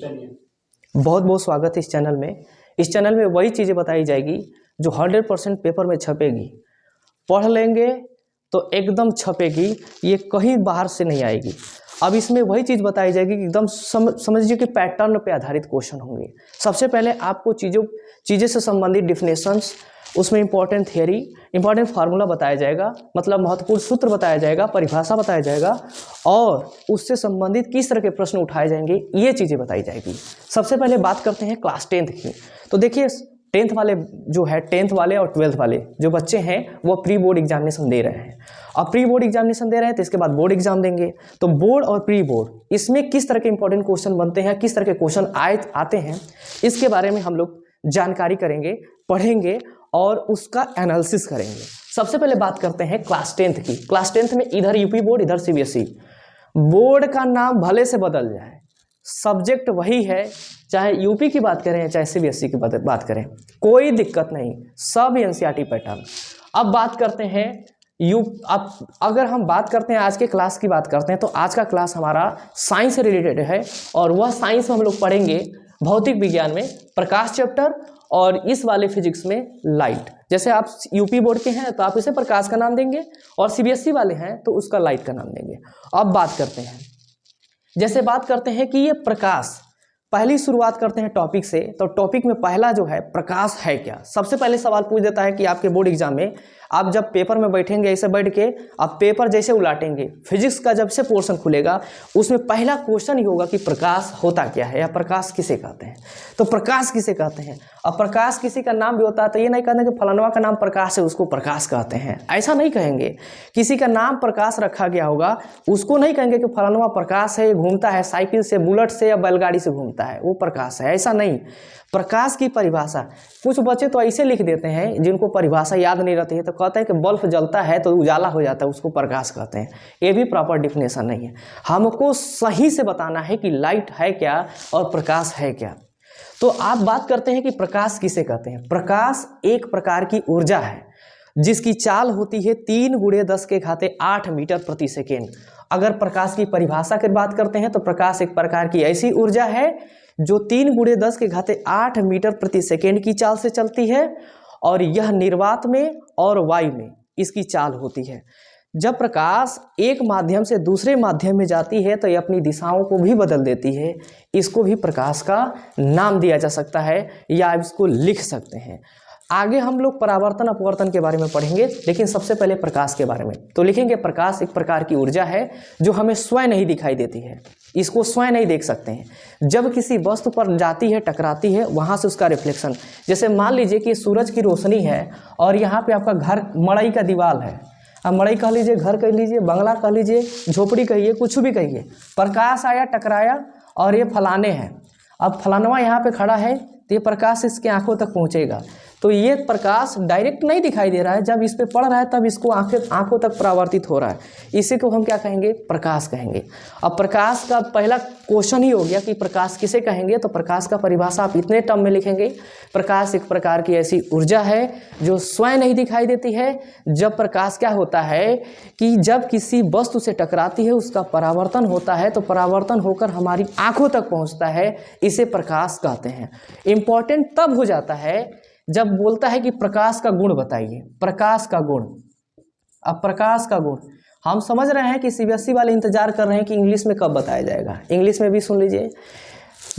चलिए, बहुत बहुत स्वागत है इस चैनल में। इस चैनल में वही चीज़ें बताई जाएगी जो 100% पेपर में छपेगी। पढ़ लेंगे तो एकदम छपेगी, ये कहीं बाहर से नहीं आएगी। अब इसमें वही चीज़ बताई जाएगी कि एकदम समझिए कि पैटर्न पे आधारित क्वेश्चन होंगे। सबसे पहले आपको चीज़ें से संबंधित डिफिनेशंस, उसमें इंपॉर्टेंट थियरी, इंपॉर्टेंट फार्मूला बताया जाएगा, मतलब महत्वपूर्ण सूत्र बताया जाएगा, परिभाषा बताया जाएगा और उससे संबंधित किस तरह के प्रश्न उठाए जाएंगे, ये चीज़ें बताई जाएगी। सबसे पहले बात करते हैं क्लास 10th की। तो देखिए 10th वाले जो है, 10th वाले और 12th वाले जो बच्चे हैं वो प्री बोर्ड एग्जामिनेशन दे रहे हैं। अब प्री बोर्ड एग्जामिनेशन दे रहे हैं तो इसके बाद बोर्ड एग्जाम देंगे। तो बोर्ड और प्री बोर्ड इसमें किस तरह के इंपॉर्टेंट क्वेश्चन बनते हैं, किस तरह के क्वेश्चन आते हैं, इसके बारे में हम लोग जानकारी करेंगे, पढ़ेंगे और उसका एनालिसिस करेंगे। सबसे पहले बात करते हैं क्लास 10th की। क्लास 10th में इधर यूपी बोर्ड, इधर सीबीएसई बोर्ड का नाम भले से बदल जाए, सब्जेक्ट वही है, चाहे यूपी की बात करें चाहे सीबीएसई की बात करें, कोई दिक्कत नहीं, सब एनसीईआरटी पैटर्न। अब बात करते हैं अब अगर हम बात करते हैं आज के क्लास की बात करते हैं तो आज का क्लास हमारा साइंस से रिलेटेड है और वह साइंस में हम लोग पढ़ेंगे भौतिक विज्ञान में प्रकाश चैप्टर और इस वाले फिजिक्स में लाइट। जैसे आप यूपी बोर्ड के हैं तो आप इसे प्रकाश का नाम देंगे और सीबीएसई वाले हैं तो उसका लाइट का नाम देंगे। अब बात करते हैं, जैसे बात करते हैं कि ये प्रकाश, पहली शुरुआत करते हैं टॉपिक से। तो टॉपिक में पहला जो है प्रकाश है क्या। सबसे पहले सवाल पूछ देता है कि आपके बोर्ड एग्जाम में आप जब पेपर में बैठेंगे, ऐसे बैठ के आप पेपर जैसे उलाटेंगे, फिजिक्स का जब से पोर्शन खुलेगा उसमें पहला क्वेश्चन ही होगा कि प्रकाश होता क्या है या प्रकाश किसे कहते हैं। तो प्रकाश किसे कहते हैं। अब प्रकाश किसी का नाम भी होता है तो ये नहीं कहते कि फलानवा का नाम प्रकाश है उसको प्रकाश कहते हैं, ऐसा नहीं कहेंगे। किसी का नाम प्रकाश रखा गया होगा उसको नहीं कहेंगे कि फलानवा प्रकाश है, घूमता है साइकिल से, बुलेट से या बैलगाड़ी से घूमता है, वो प्रकाश है, ऐसा नहीं। प्रकाश की परिभाषा कुछ बच्चे तो ऐसे लिख देते हैं जिनको परिभाषा याद नहीं रहती है, तो कहते हैं कि बल्ब जलता है तो उजाला हो जाता है, उसको प्रकाश कहते हैं। ये भी प्रॉपर डिफिनेशन नहीं है। हमको सही से बताना है कि लाइट है क्या और प्रकाश है क्या। तो आप बात करते हैं कि प्रकाश किसे कहते हैं। प्रकाश एक प्रकार की ऊर्जा है जिसकी चाल होती है 3 × 10⁸ मीटर प्रति सेकेंड। अगर प्रकाश की परिभाषा की बात करते हैं तो प्रकाश एक प्रकार की ऐसी ऊर्जा है जो 3 × 10⁸ मीटर प्रति सेकेंड की चाल से चलती है और यह निर्वात में और वायु में इसकी चाल होती है। जब प्रकाश एक माध्यम से दूसरे माध्यम में जाती है तो ये अपनी दिशाओं को भी बदल देती है। इसको भी प्रकाश का नाम दिया जा सकता है या इसको लिख सकते हैं। आगे हम लोग परावर्तन अपवर्तन के बारे में पढ़ेंगे, लेकिन सबसे पहले प्रकाश के बारे में तो लिखेंगे प्रकाश एक प्रकार की ऊर्जा है जो हमें स्वयं नहीं दिखाई देती है, इसको स्वयं नहीं देख सकते हैं। जब किसी वस्तु पर जाती है, टकराती है, वहाँ से उसका रिफ्लेक्शन, जैसे मान लीजिए कि सूरज की रोशनी है और यहाँ पे आपका घर मड़ई का दीवार है। अब मड़ई कह लीजिए, घर कह लीजिए, बंगला कह लीजिए, झोपड़ी कहिए, कुछ भी कहिए, प्रकाश आया, टकराया और ये फलाने हैं। अब फलानवा यहाँ पे खड़ा है तो ये प्रकाश इसके आंखों तक पहुँचेगा। तो ये प्रकाश डायरेक्ट नहीं दिखाई दे रहा है, जब इस पे पड़ रहा है तब इसको आंखों तक परावर्तित हो रहा है। इसी को हम क्या कहेंगे, प्रकाश कहेंगे। अब प्रकाश का पहला क्वेश्चन ही हो गया कि प्रकाश किसे कहेंगे। तो प्रकाश का परिभाषा आप इतने टर्म में लिखेंगे, प्रकाश एक प्रकार की ऐसी ऊर्जा है जो स्वयं नहीं दिखाई देती है। जब प्रकाश क्या होता है कि जब किसी वस्तु से टकराती है उसका परावर्तन होता है तो परावर्तन होकर हमारी आंखों तक पहुँचता है, इसे प्रकाश कहते हैं। इम्पॉर्टेंट तब हो जाता है जब बोलता है कि प्रकाश का गुण बताइए, प्रकाश का गुण। अब प्रकाश का गुण हम समझ रहे हैं कि सीबीएसई वाले इंतजार कर रहे हैं कि इंग्लिश में कब बताया जाएगा। इंग्लिश में भी सुन लीजिए,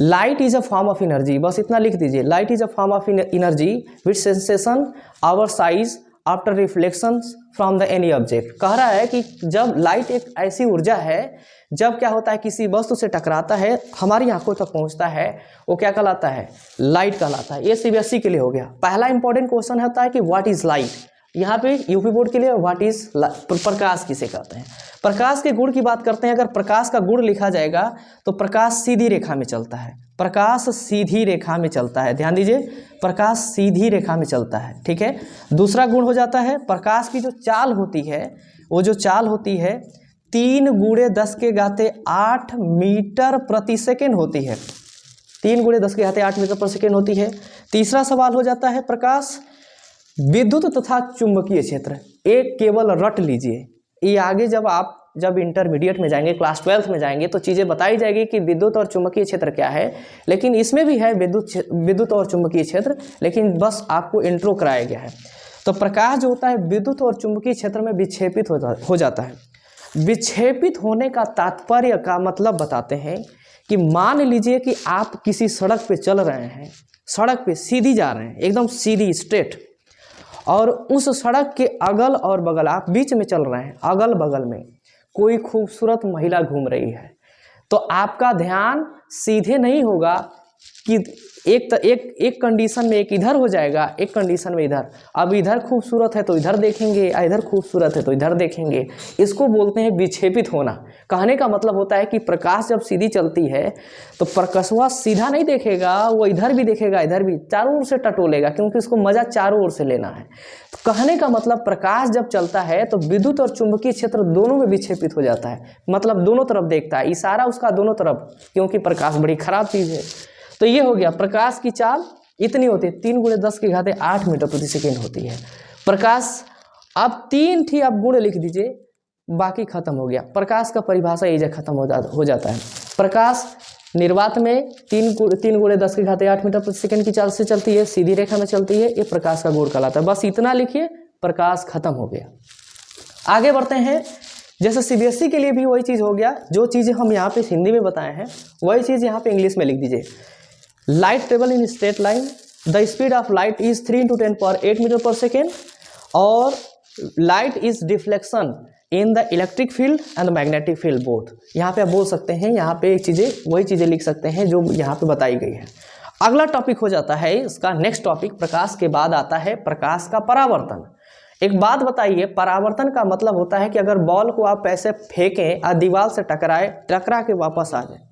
light is a form of energy, बस इतना लिख दीजिए, light is a form of energy with sensation our size after reflection from the any object. कह रहा है कि जब लाइट एक ऐसी ऊर्जा है, जब क्या होता है किसी वस्तु से टकराता है, हमारी आंखों तक पहुंचता है, वो क्या कहलाता है, लाइट कहलाता है। ये सीबीएसई के लिए हो गया। पहला इंपॉर्टेंट क्वेश्चन होता है कि व्हाट इज लाइट। यहाँ पे यूपी बोर्ड के लिए व्हाट इज प्रकाश किसे कहते हैं। प्रकाश के गुण की बात करते हैं। अगर प्रकाश का गुण लिखा जाएगा तो प्रकाश सीधी रेखा में चलता है, प्रकाश सीधी रेखा में चलता है, ध्यान दीजिए, प्रकाश सीधी रेखा में चलता है, ठीक है। दूसरा गुण हो जाता है प्रकाश की जो चाल होती है, वो जो चाल होती है 3 × 10⁸ मीटर प्रति सेकेंड होती है, 3 × 10⁸ मीटर प्रति सेकेंड होती है। तीसरा सवाल हो जाता है प्रकाश विद्युत तथा चुंबकीय क्षेत्र। एक केवल रट लीजिए, ये आगे जब आप जब इंटरमीडिएट में जाएंगे, क्लास 12th में जाएंगे, तो चीज़ें बताई जाएगी कि विद्युत और चुंबकीय क्षेत्र क्या है। लेकिन इसमें भी है विद्युत और चुंबकीय क्षेत्र, लेकिन बस आपको इंट्रो कराया गया है। तो प्रकाश जो होता है विद्युत और चुंबकीय क्षेत्र में विक्षेपित हो जाता है। विक्षेपित होने का तात्पर्य का मतलब बताते हैं कि मान लीजिए कि आप किसी सड़क पे चल रहे हैं, सड़क पे सीधी जा रहे हैं, एकदम सीधी स्ट्रेट, और उस सड़क के अगल और बगल आप बीच में चल रहे हैं, अगल बगल में कोई खूबसूरत महिला घूम रही है, तो आपका ध्यान सीधे नहीं होगा कि एक कंडीशन में एक इधर हो जाएगा, एक कंडीशन में इधर। अब इधर खूबसूरत है तो इधर देखेंगे, इधर खूबसूरत है तो इधर देखेंगे। इसको बोलते हैं विक्षेपित होना। कहने का मतलब होता है कि प्रकाश जब सीधी चलती है तो प्रकाशवा सीधा नहीं देखेगा, वो इधर भी देखेगा, इधर भी, चारों ओर से टटोलेगा, क्योंकि उसको मजा चारों ओर से लेना है। तो कहने का मतलब प्रकाश जब चलता है तो विद्युत और चुंबकीय क्षेत्र दोनों में विक्षेपित हो जाता है, मतलब दोनों तरफ देखता है, इशारा उसका दोनों तरफ, क्योंकि प्रकाश बड़ी खराब चीज़ है। तो ये हो गया, प्रकाश की चाल इतनी होती है, 3 × 10⁸ मीटर प्रति सेकेंड होती है प्रकाश। अब 3 थी, आप गुण लिख दीजिए, बाकी खत्म हो गया। प्रकाश का परिभाषा ये खत्म हो जाता है। प्रकाश निर्वात में 3 × 10⁸ मीटर प्रति सेकेंड की चाल से चलती है, सीधी रेखा में चलती है, ये प्रकाश का गुण कहलाता है। बस इतना लिखिए, प्रकाश खत्म हो गया। आगे बढ़ते हैं। जैसे सीबीएसई के लिए भी वही चीज़ हो गया, जो चीज़ें हम यहाँ पे हिंदी में बताए हैं वही चीज़ यहाँ पे इंग्लिश में लिख दीजिए। Light travel in straight line, the speed of light is 3 × 10⁸ metre per second, और light is deflection in the electric field and magnetic field both. यहाँ पे आप बोल सकते हैं, यहाँ पे वही चीज़ें लिख सकते हैं जो यहाँ पे बताई गई है। अगला टॉपिक हो जाता है इसका नेक्स्ट टॉपिक, प्रकाश के बाद आता है प्रकाश का परावर्तन। एक बात बताइए, परावर्तन का मतलब होता है कि अगर बॉल को आप ऐसे फेंकें और दीवार से टकरा के वापस आ जाए,